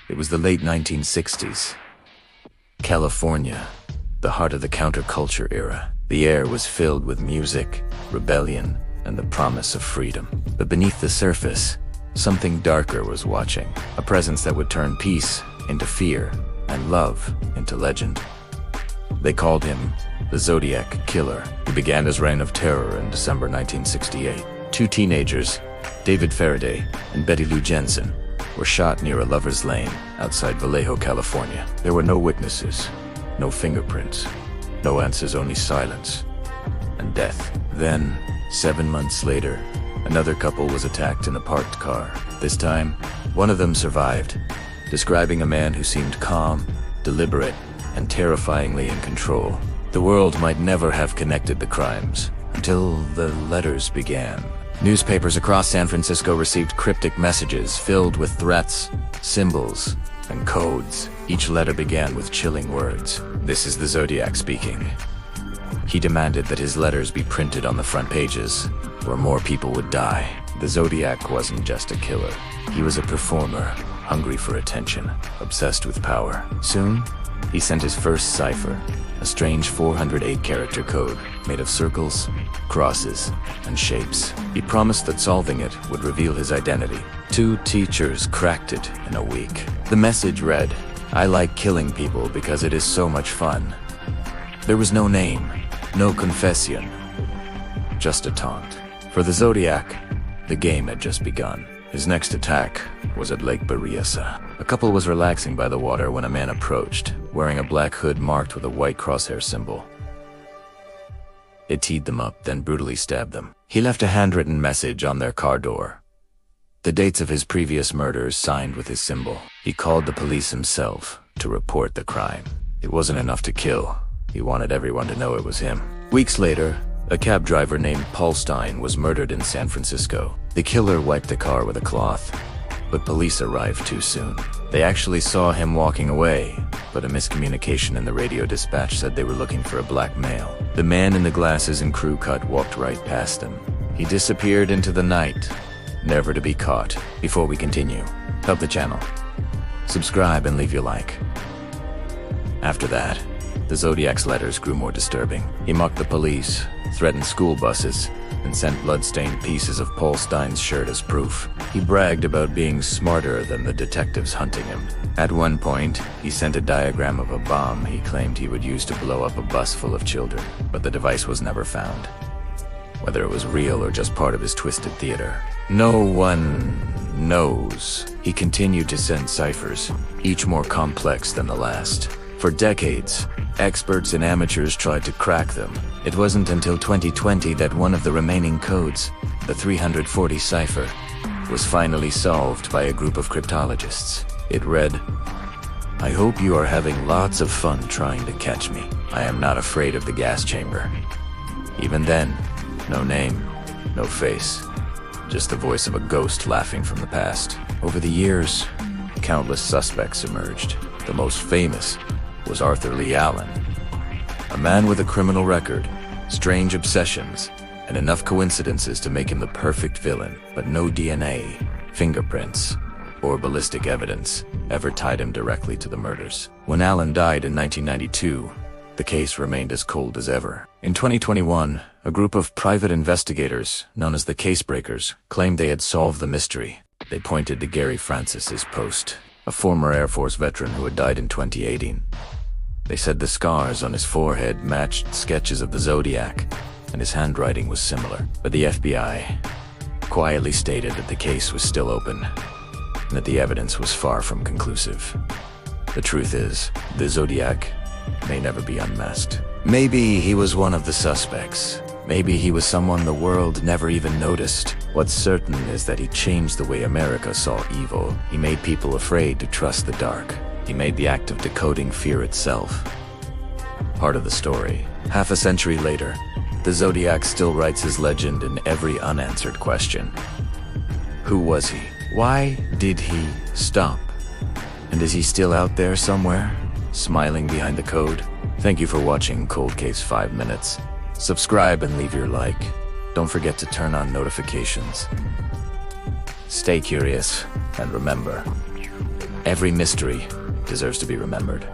It was the late 1960s. California, the heart of the counterculture era. The air was filled with music, rebellion, and the promise of freedom. But beneath the surface, something darker was watching. A presence that would turn peace into fear and love into legend. They called him the Zodiac Killer. He began his reign of terror in December 1968. Two teenagers, David Faraday and Betty Lou Jensen, were shot near a lover's lane outside Vallejo, California. There were no witnesses, no fingerprints, no answers, only silence and death. Then, 7 months later, another couple was attacked in a parked car. This time, one of them survived, describing a man who seemed calm, deliberate, and terrifyingly in control. The world might never have connected the crimes until the letters began. Newspapers across San Francisco received cryptic messages filled with threats, symbols, and codes. Each letter began with chilling words. "This is the Zodiac speaking." He demanded that his letters be printed on the front pages, or more people would die. The Zodiac wasn't just a killer. He was a performer, hungry for attention, obsessed with power. Soon, he sent his first cipher, a strange 408-character code made of circles, crosses, and shapes. He promised that solving it would reveal his identity. 2 teachers cracked it in a week. The message read, "I like killing people because it is so much fun." There was no name, no confession, just a taunt. For the Zodiac, the game had just begun. His next attack was at Lake Berryessa. A couple was relaxing by the water when a man approached, wearing a black hood marked with a white crosshair symbol. It teed them up, then brutally stabbed them. He left a handwritten message on their car door. The dates of his previous murders signed with his symbol. He called the police himself to report the crime. It wasn't enough to kill. He wanted everyone to know it was him. Weeks later, a cab driver named Paul Stein was murdered in San Francisco. The killer wiped the car with a cloth, but police arrived too soon. They actually saw him walking away, but a miscommunication in the radio dispatch said they were looking for a black male. The man in the glasses and crew cut walked right past them. He disappeared into the night, never to be caught. Before we continue, help the channel. Subscribe and leave your like. After that, the Zodiac's letters grew more disturbing. He mocked the police, threatened school buses, and sent blood-stained pieces of Paul Stein's shirt as proof. He bragged about being smarter than the detectives hunting him. At one point, he sent a diagram of a bomb he claimed he would use to blow up a bus full of children, but the device was never found. Whether it was real or just part of his twisted theater, no one knows. He continued to send ciphers, each more complex than the last. For decades, experts and amateurs tried to crack them. It wasn't until 2020 that one of the remaining codes, the 340 cipher, was finally solved by a group of cryptologists. It read, "I hope you are having lots of fun trying to catch me. I am not afraid of the gas chamber." Even then, no name, no face, just the voice of a ghost laughing from the past. Over the years, countless suspects emerged. The most famous was Arthur Lee Allen, a man with a criminal record, strange obsessions, and enough coincidences to make him the perfect villain, but no DNA, fingerprints, or ballistic evidence ever tied him directly to the murders. When Allen died in 1992, the case remained as cold as ever. In 2021, a group of private investigators, known as the Casebreakers, claimed they had solved the mystery. They pointed to Gary Francis's post, a former Air Force veteran who had died in 2018. They said the scars on his forehead matched sketches of the Zodiac, and his handwriting was similar. But the FBI quietly stated that the case was still open, and that the evidence was far from conclusive. The truth is, the Zodiac may never be unmasked. Maybe he was one of the suspects. Maybe he was someone the world never even noticed. What's certain is that he changed the way America saw evil. He made people afraid to trust the dark. He made the act of decoding fear itself part of the story. Half a century later, the Zodiac still writes his legend in every unanswered question. Who was he? Why did he stop? And is he still out there somewhere, smiling behind the code? Thank you for watching Cold Case 5 Minutes. Subscribe and leave your like. Don't forget to turn on notifications. Stay curious, and remember, Every mystery deserves to be remembered.